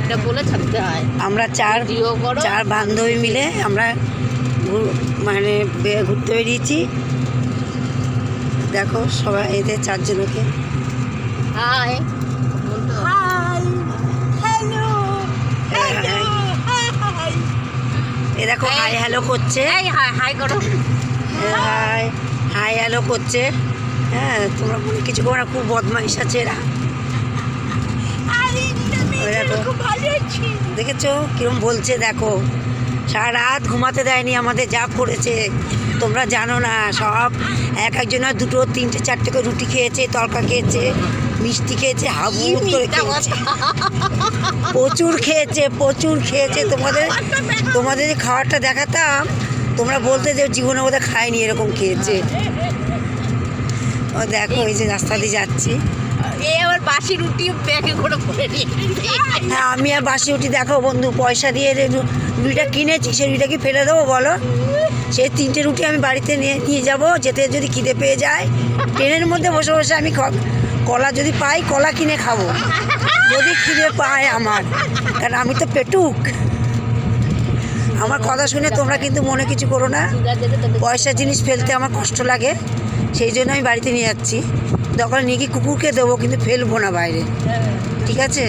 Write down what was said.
এটা বলে ছাড়তে হয়। আমরা চার বান্ধবী মিলে আমরা মানে ঘুরতে বেরিয়েছি। দেখো সবাই এদের চারজনকে হাই এ দেখো হাই হ্যালো করছে, হাই করো, হাই হাই হ্যালো করছে। হ্যাঁ তোমরা মনে কিছু করো না, খুব বদমাইশ আছে এরা। দেখেছো কিরম বলছে, দেখো সারা রাত ঘুমাতে দেয়নি আমাদের, যা করেছে তোমরা জানো না। সব একজনের 2, 3, 4 করে রুটি খেয়েছে, তরকা খেয়েছে, মিষ্টি খেয়েছে, হাবুত করে খেয়েছে, প্রচুর খেয়েছে। তোমাদের খাবারটা দেখাতাম, তোমরা বলতে যে জীবনে বোধহয় খায়নি, এরকম খেয়েছে। ও দেখো এই যে রাস্তা দিয়ে যাচ্ছি, আবার বাসি রুটি ব্যাগে করে পরে নিয়ে। হ্যাঁ আমি আর বাসি রুটি, দেখো বন্ধু পয়সা দিয়ে রুটিটা কিনেছি, সেই রুটিটা কি ফেলে দেবো বলো? সেই 3টে রুটি আমি বাড়িতে নিয়ে যাবো, যেতে যদি খিদে পেয়ে যায় ট্রেনের মধ্যে বসে বসে আমি কলা যদি পাই কলা কিনে খাবো, যদি খিদে পায় আমার, কারণ আমি তো পেটুক। আমার কথা শুনে তোমরা কিন্তু মনে কিছু করো না, পয়সা জিনিস ফেলতে আমার কষ্ট লাগে, সেই জন্য আমি বাড়িতে নিয়ে যাচ্ছি। দরকার নিয়ে কি কুকুরকে দেবো, কিন্তু ফেলবো না বাইরে, ঠিক আছে?